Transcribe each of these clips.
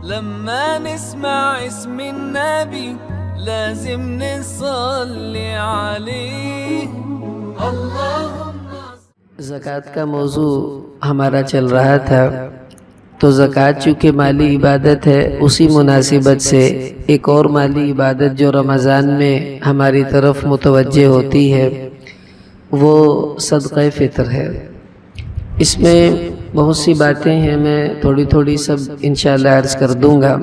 لما نسمع اسم النبي لازم نصلي عليه اللهم. زکوٰۃ کا موضوع ہمارا چل رہا تھا، تو زکوٰۃ چونکہ مالی عبادت ہے، اسی مناسبت سے ایک اور مالی عبادت جو رمضان میں ہماری طرف متوجہ ہوتی ہے وہ صدقہ فطر ہے۔ اس میں بہت سی باتیں ہیں، میں تھوڑی تھوڑی سب انشاءاللہ عرض کر دوں گا۔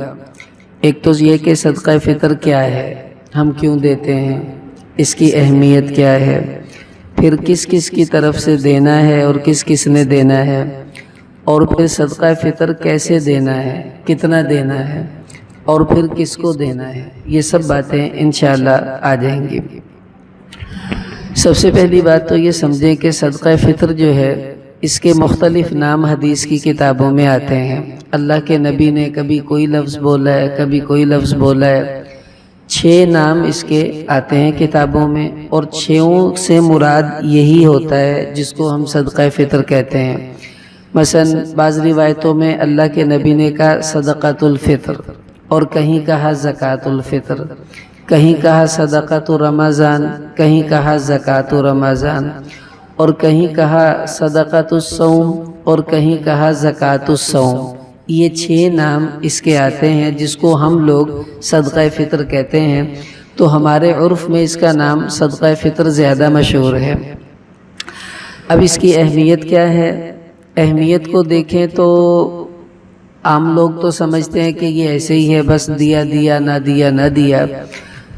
ایک تو یہ کہ صدقہ فطر کیا ہے، ہم کیوں دیتے ہیں، اس کی اہمیت کیا ہے، پھر کس کس کی طرف سے دینا ہے اور کس کس نے دینا ہے، اور پھر صدقہ فطر کیسے دینا ہے، کتنا دینا ہے، اور پھر کس کو دینا ہے، یہ سب باتیں انشاءاللہ آ جائیں گی۔ سب سے پہلی بات تو یہ سمجھیں کہ صدقہ فطر جو ہے اس کے مختلف نام حدیث کی کتابوں میں آتے ہیں۔ اللہ کے نبی نے کبھی کوئی لفظ بولا ہے، کبھی کوئی لفظ بولا ہے، 6 نام اس کے آتے ہیں کتابوں میں، اور 6 سے مراد یہی ہوتا ہے جس کو ہم صدقہ فطر کہتے ہیں۔ مثلا بعض روایتوں میں اللہ کے نبی نے کہا صدقۃ الفطر، اور کہیں کہا زکوٰۃ الفطر، کہیں کہا صدقۃ رمضان، کہیں کہا زکوٰۃ رمضان، اور کہیں کہا صدقۃ الصوم، اور کہیں کہا زکوٰۃ الصوم۔ یہ 6 نام اس کے آتے ہیں جس کو ہم لوگ صدقہ فطر کہتے ہیں، تو ہمارے عرف میں اس کا نام صدقہ فطر زیادہ مشہور ہے۔ اب اس کی اہمیت کیا ہے؟ اہمیت کو دیکھیں تو عام لوگ تو سمجھتے ہیں کہ یہ ایسے ہی ہے، بس دیا دیا نہ دیا نہ دیا۔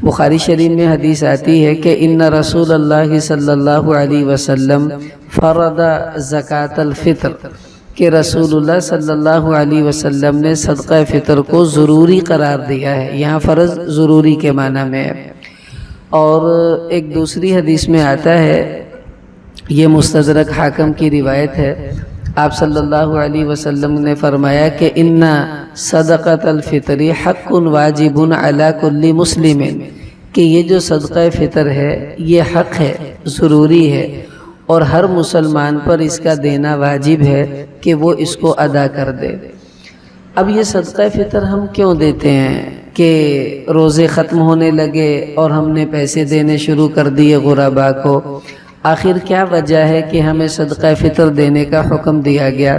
بخاری شریف میں حدیث آتی ہے کہ ان رسول اللہ صلی اللہ علیہ وسلم فرض زکوٰۃ الفطر، کہ رسول اللہ صلی اللہ علیہ وسلم نے صدقہ فطر کو ضروری قرار دیا ہے۔ یہاں فرض ضروری کے معنی میں ہے۔ اور ایک دوسری حدیث میں آتا ہے، یہ مستدرک حاکم کی روایت ہے، آپ صلی اللہ علیہ وسلم نے فرمایا کہ ان صدقۃ الفطر حق واجب علی کل مسلم، کہ یہ جو صدقہ فطر ہے یہ حق ہے، ضروری ہے، اور ہر مسلمان پر اس کا دینا واجب ہے کہ وہ اس کو ادا کر دے۔ اب یہ صدقہ فطر ہم کیوں دیتے ہیں کہ روزے ختم ہونے لگے اور ہم نے پیسے دینے شروع کر دیے غرباء کو؟ آخر کیا وجہ ہے کہ ہمیں صدقہ فطر دینے کا حکم دیا گیا؟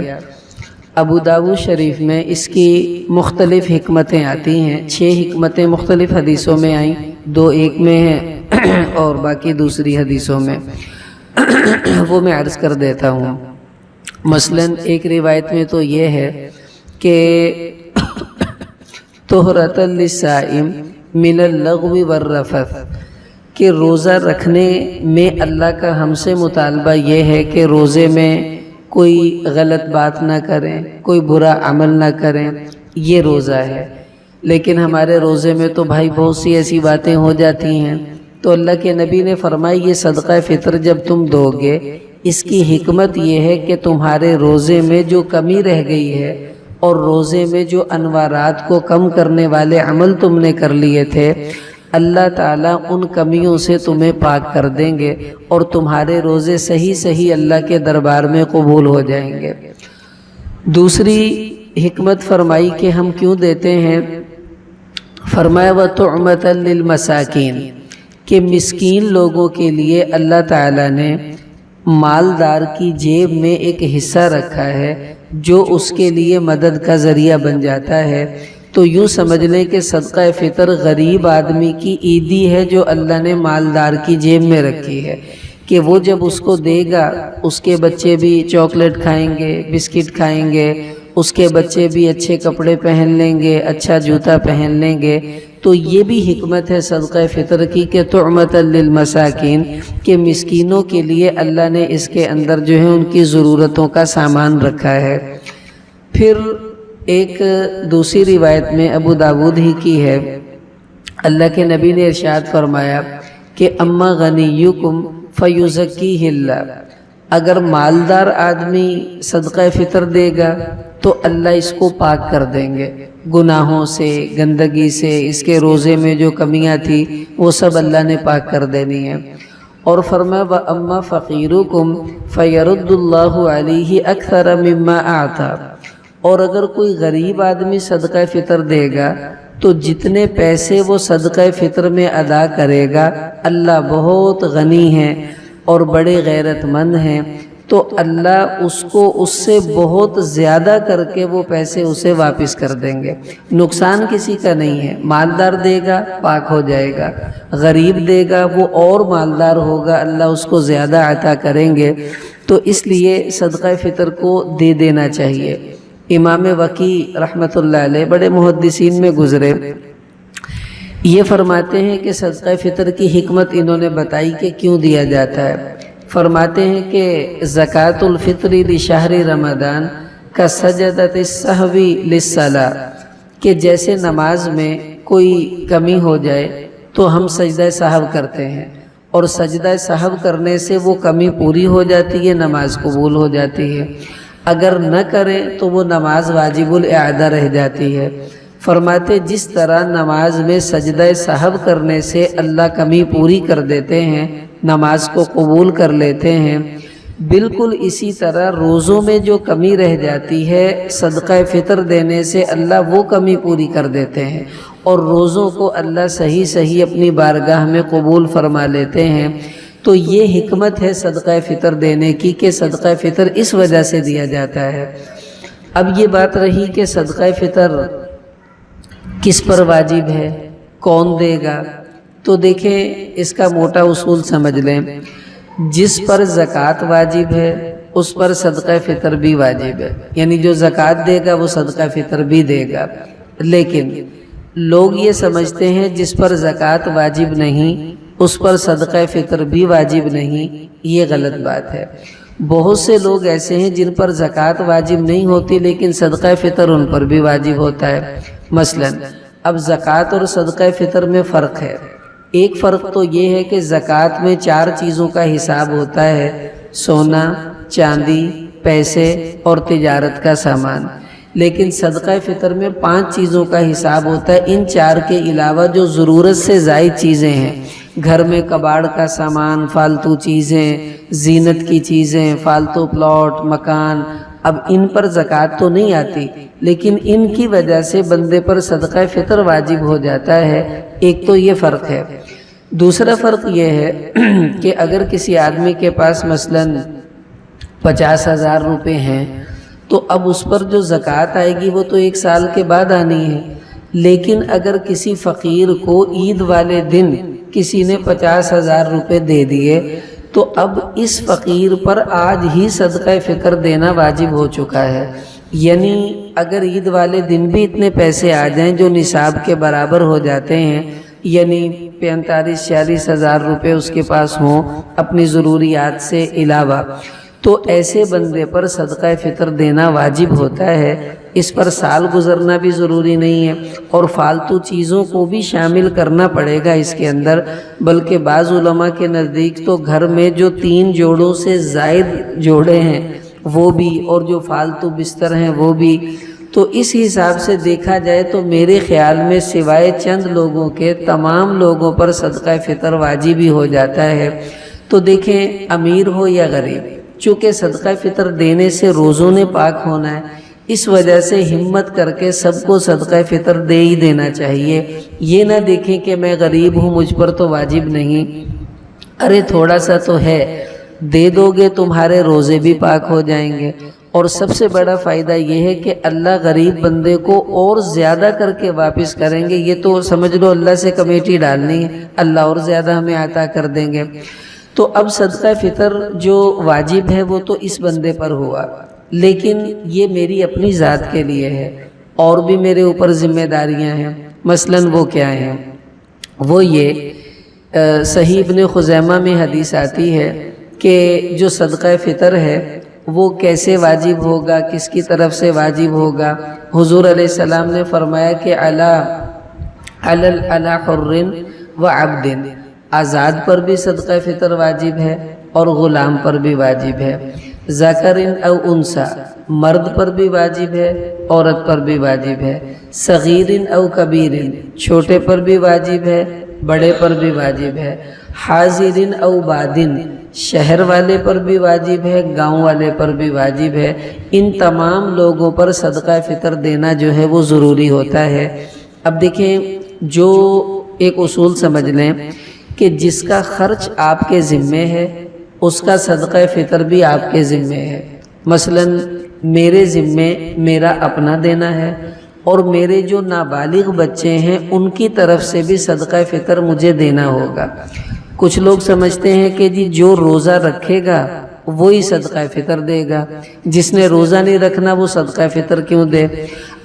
ابو داؤد شریف میں اس کی مختلف حکمتیں آتی ہیں، 6 حکمتیں مختلف حدیثوں میں آئیں، 2 ایک میں ہیں اور باقی دوسری حدیثوں میں، وہ میں عرض کر دیتا ہوں۔ مثلا ایک روایت میں تو یہ ہے کہ طہرۃ للصائم من اللغو والرفث، کہ روزہ رکھنے میں اللہ کا ہم سے مطالبہ یہ ہے کہ روزے میں کوئی غلط بات نہ کریں، کوئی برا عمل نہ کریں، یہ روزہ ہے۔ لیکن ہمارے روزے میں تو بھائی بہت سی ایسی باتیں ہو جاتی ہیں، تو اللہ کے نبی نے فرمایا یہ صدقہ فطر جب تم دو گے، اس کی حکمت یہ ہے کہ تمہارے روزے میں جو کمی رہ گئی ہے اور روزے میں جو انوارات کو کم کرنے والے عمل تم نے کر لیے تھے، اللہ تعالیٰ ان کمیوں سے تمہیں پاک کر دیں گے اور تمہارے روزے صحیح صحیح اللہ کے دربار میں قبول ہو جائیں گے۔ دوسری حکمت فرمائی کہ ہم کیوں دیتے ہیں، فرمایا وَطُعْمَةً لِّلْمَسَاكِينِ، کہ مسکین لوگوں کے لیے اللہ تعالیٰ نے مالدار کی جیب میں ایک حصہ رکھا ہے جو اس کے لیے مدد کا ذریعہ بن جاتا ہے۔ تو یوں سمجھ لیں کہ صدقہ فطر غریب آدمی کی عیدی ہے جو اللہ نے مالدار کی جیب میں رکھی ہے، کہ وہ جب اس کو دے گا اس کے بچے بھی چاکلیٹ کھائیں گے، بسکٹ کھائیں گے، اس کے بچے بھی اچھے کپڑے پہن لیں گے، اچھا جوتا پہن لیں گے۔ تو یہ بھی حکمت ہے صدقہ فطر کی کہ طعمۃ للمساکین، کہ مسکینوں کے لیے اللہ نے اس کے اندر جو ہے ان کی ضرورتوں کا سامان رکھا ہے۔ پھر ایک دوسری روایت میں ابو داؤد ہی کی ہے، اللہ کے نبی نے ارشاد فرمایا کہ اما غنیکم فیزکیہ اللہ، اگر مالدار آدمی صدقہ فطر دے گا تو اللہ اس کو پاک کر دیں گے گناہوں سے، گندگی سے، اس کے روزے میں جو کمیاں تھی وہ سب اللہ نے پاک کر دینی ہے۔ اور فرمایا وَأَمَّا فَقِيرُكُمْ فَيَرُدُّ اللَّهُ عَلَيْهِ أَكْثَرَ مِمَّا أَعْطَى، اور اگر کوئی غریب آدمی صدقہ فطر دے گا تو جتنے پیسے وہ صدقہ فطر میں ادا کرے گا، اللہ بہت غنی ہے اور بڑے غیرت مند ہیں، تو اللہ اس کو اس سے بہت زیادہ کر کے وہ پیسے اسے واپس کر دیں گے۔ نقصان کسی کا نہیں ہے، مالدار دے گا پاک ہو جائے گا، غریب دے گا وہ اور مالدار ہوگا، اللہ اس کو زیادہ عطا کریں گے۔ تو اس لیے صدقہ فطر کو دے دینا چاہیے۔ امام وقی رحمۃ اللہ علیہ بڑے محدثین میں گزرے، یہ فرماتے ہیں کہ صدقہ فطر کی حکمت انہوں نے بتائی کہ کیوں دیا جاتا ہے۔ فرماتے ہیں کہ زکوٰۃ الفطر لشہر رمضان کا سجدۃ السہو للصلاۃ، کہ جیسے نماز میں کوئی کمی ہو جائے تو ہم سجدہ سہو کرتے ہیں، اور سجدہ سہو کرنے سے وہ کمی پوری ہو جاتی ہے، نماز قبول ہو جاتی ہے۔ اگر نہ کریں تو وہ نماز واجب الاعادہ رہ جاتی ہے۔ فرماتے جس طرح نماز میں سجدہ سہو کرنے سے اللہ کمی پوری کر دیتے ہیں، نماز کو قبول کر لیتے ہیں، بالکل اسی طرح روزوں میں جو کمی رہ جاتی ہے صدقہ فطر دینے سے اللہ وہ کمی پوری کر دیتے ہیں، اور روزوں کو اللہ صحیح اپنی بارگاہ میں قبول فرما لیتے ہیں۔ تو یہ حکمت ہے صدقہ فطر دینے کی کہ صدقہ فطر اس وجہ سے دیا جاتا ہے۔ اب یہ بات رہی کہ صدقہ فطر کس پر واجب ہے، کون دے گا؟ تو دیکھیں اس کا موٹا اصول سمجھ لیں، جس پر زکوٰۃ واجب ہے اس پر صدقہ فطر بھی واجب ہے، یعنی جو زکوٰۃ دے گا وہ صدقہ فطر بھی دے گا۔ لیکن لوگ یہ سمجھتے ہیں جس پر زکوٰۃ واجب نہیں اس پر صدقہ فطر بھی واجب نہیں، یہ غلط بات ہے۔ بہت سے لوگ ایسے ہیں جن پر زکوٰۃ واجب نہیں ہوتی لیکن صدقہ فطر ان پر بھی واجب ہوتا ہے۔ مثلا اب زکوٰۃ اور صدقہ فطر میں فرق ہے۔ ایک فرق تو یہ ہے کہ زکوٰۃ میں 4 چیزوں کا حساب ہوتا ہے، سونا، چاندی، پیسے اور تجارت کا سامان، لیکن صدقہ فطر میں 5 چیزوں کا حساب ہوتا ہے۔ ان 4 کے علاوہ جو ضرورت سے زائد چیزیں ہیں، گھر میں کباڑ کا سامان، فالتو چیزیں، زینت کی چیزیں، فالتو پلاٹ، مکان، اب ان پر زکوٰۃ تو نہیں آتی لیکن ان کی وجہ سے بندے پر صدقہ فطر واجب ہو جاتا ہے۔ ایک تو یہ فرق ہے۔ دوسرا فرق یہ ہے کہ اگر کسی آدمی کے پاس مثلا 50,000 روپے ہیں تو اب اس پر جو زکوٰۃ آئے گی وہ تو 1 سال کے بعد آنی ہے، لیکن اگر کسی فقیر کو عید والے دن کسی نے 50,000 روپے دے دیے تو اب اس فقیر پر آج ہی صدقہ فطر دینا واجب ہو چکا ہے۔ یعنی اگر عید والے دن بھی اتنے پیسے آ جائیں جو نصاب کے برابر ہو جاتے ہیں، یعنی 45-46 ہزار روپے اس کے پاس ہوں اپنی ضروریات سے علاوہ، تو ایسے بندے پر صدقہ فطر دینا واجب ہوتا ہے۔ اس پر سال گزرنا بھی ضروری نہیں ہے اور فالتو چیزوں کو بھی شامل کرنا پڑے گا اس کے اندر، بلکہ بعض علماء کے نزدیک تو گھر میں جو 3 جوڑوں سے زائد جوڑے ہیں وہ بھی، اور جو فالتو بستر ہیں وہ بھی۔ تو اس حساب سے دیکھا جائے تو میرے خیال میں سوائے چند لوگوں کے تمام لوگوں پر صدقہ فطر واجب ہی ہو جاتا ہے۔ تو دیکھیں امیر ہو یا غریب، چونکہ صدقہ فطر دینے سے روزوں نے پاک ہونا ہے، اس وجہ سے ہمت کر کے سب کو صدقہ فطر دے ہی دینا چاہیے۔ یہ نہ دیکھیں کہ میں غریب ہوں مجھ پر تو واجب نہیں، ارے تھوڑا سا تو ہے، دے دو گے تمہارے روزے بھی پاک ہو جائیں گے، اور سب سے بڑا فائدہ یہ ہے کہ اللہ غریب بندے کو اور زیادہ کر کے واپس کریں گے۔ یہ تو سمجھ لو اللہ سے کمیٹی ڈالنی ہے، اللہ اور زیادہ ہمیں عطا کر دیں گے۔ تو اب صدقہ فطر جو واجب ہے وہ تو اس بندے پر ہوا، لیکن یہ میری اپنی ذات کے لیے ہے، اور بھی میرے اوپر ذمہ داریاں ہیں۔ مثلا وہ کیا ہیں؟ وہ یہ صحیح ابن خزیمہ میں حدیث آتی ہے کہ جو صدقہ فطر ہے وہ کیسے واجب ہوگا، کس کی طرف سے واجب ہوگا۔ حضور علیہ السلام نے فرمایا کہ علی حر و عبد، آزاد پر بھی صدقہ فطر واجب ہے اور غلام پر بھی واجب ہے۔ ذکر او انثی، مرد پر بھی واجب ہے عورت پر بھی واجب ہے۔ صغیر او کبیر، چھوٹے پر بھی واجب ہے بڑے پر بھی واجب ہے۔ حاضرین او بادن، شہر والے پر بھی واجب ہے، گاؤں والے پر بھی واجب ہے، ان تمام لوگوں پر صدقہ فطر دینا جو ہے وہ ضروری ہوتا ہے۔ اب دیکھیں، جو ایک اصول سمجھ لیں کہ جس کا خرچ آپ کے ذمے ہے اس کا صدقہ فطر بھی آپ کے ذمے ہے۔ مثلا میرے ذمے میرا اپنا دینا ہے، اور میرے جو نابالغ بچے ہیں ان کی طرف سے بھی صدقہ فطر مجھے دینا ہوگا۔ کچھ لوگ سمجھتے ہیں کہ جی جو روزہ رکھے گا وہی صدقہ فطر دے گا، جس نے روزہ نہیں رکھنا وہ صدقہ فطر کیوں دے؟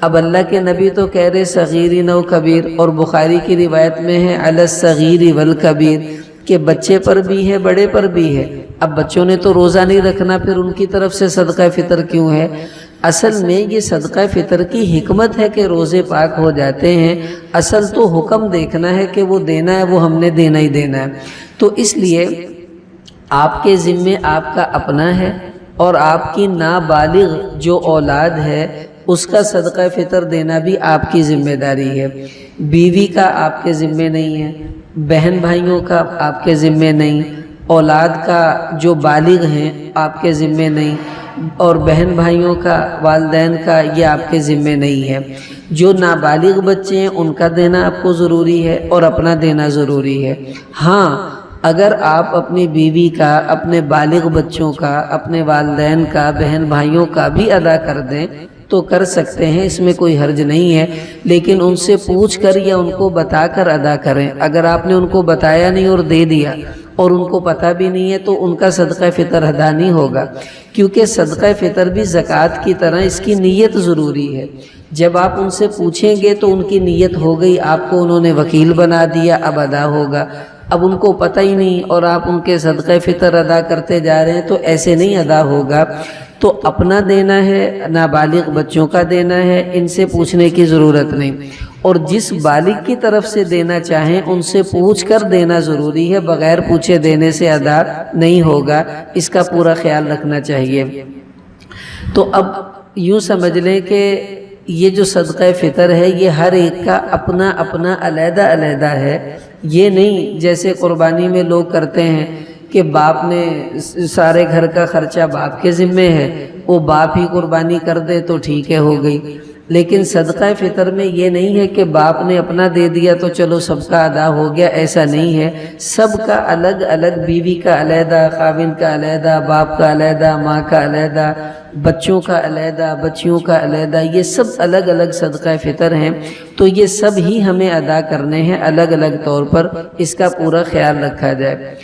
اب اللہ کے نبی تو کہہ رہے صغیر و کبیر، اور بخاری کی روایت میں ہے علی الصغیر والکبیر، کہ بچے پر بھی ہے بڑے پر بھی ہے۔ اب بچوں نے تو روزہ نہیں رکھنا، پھر ان کی طرف سے صدقہ فطر کیوں ہے؟ اصل میں یہ صدقہ فطر کی حکمت ہے کہ روزے پاک ہو جاتے ہیں، اصل تو حکم دیکھنا ہے کہ وہ دینا ہے، وہ ہم نے دینا ہی دینا ہے۔ تو اس لیے آپ کے ذمے آپ کا اپنا ہے، اور آپ کی نابالغ جو اولاد ہے اس کا صدقہ فطر دینا بھی آپ کی ذمہ داری ہے۔ بیوی کا آپ کے ذمے نہیں ہے، بہن بھائیوں کا آپ کے ذمے نہیں، اولاد کا جو بالغ ہیں آپ کے ذمے نہیں، اور بہن بھائیوں کا، والدین کا یہ آپ کے ذمے نہیں ہے۔ جو نابالغ بچے ہیں ان کا دینا آپ کو ضروری ہے، اور اپنا دینا ضروری ہے۔ ہاں، اگر آپ اپنی بیوی کا، اپنے بالغ بچوں کا، اپنے والدین کا، بہن بھائیوں کا بھی ادا کر دیں تو کر سکتے ہیں، اس میں کوئی حرج نہیں ہے، لیکن ان سے پوچھ کر یا ان کو بتا کر ادا کریں۔ اگر آپ نے ان کو بتایا نہیں اور دے دیا اور ان کو پتہ بھی نہیں ہے تو ان کا صدقہ فطر ادا نہیں ہوگا، کیونکہ صدقہ فطر بھی زکوٰۃ کی طرح اس کی نیت ضروری ہے۔ جب آپ ان سے پوچھیں گے تو ان کی نیت ہو گئی، آپ کو انہوں نے وکیل بنا دیا، اب ادا ہوگا۔ اب ان کو پتہ ہی نہیں اور آپ ان کے صدقہ فطر ادا کرتے جا رہے ہیں تو ایسے نہیں ادا ہوگا۔ تو اپنا دینا ہے، نابالغ بچوں کا دینا ہے، ان سے پوچھنے کی ضرورت نہیں، اور جس بالغ کی طرف سے دینا چاہیں ان سے پوچھ کر دینا ضروری ہے، بغیر پوچھے دینے سے ادا نہیں ہوگا، اس کا پورا خیال رکھنا چاہیے۔ تو اب یوں سمجھ لیں کہ یہ جو صدقہ فطر ہے یہ ہر ایک کا اپنا اپنا علیحدہ علیحدہ ہے۔ یہ نہیں جیسے قربانی میں لوگ کرتے ہیں کہ باپ نے سارے گھر کا خرچہ باپ کے ذمے ہے، وہ باپ ہی قربانی کر دے تو ٹھیک ہے، ہو گئی۔ لیکن صدقہ فطر میں یہ نہیں ہے کہ باپ نے اپنا دے دیا تو چلو سب کا ادا ہو گیا، ایسا نہیں ہے۔ سب کا الگ الگ، بیوی کا علیحدہ، خاوند کا علیحدہ، باپ کا علیحدہ، ماں کا علیحدہ، بچوں کا علیحدہ، بچیوں کا علیحدہ، یہ سب الگ الگ صدقہ فطر ہیں، تو یہ سب ہی ہمیں ادا کرنے ہیں الگ الگ طور پر، اس کا پورا خیال رکھا جائے۔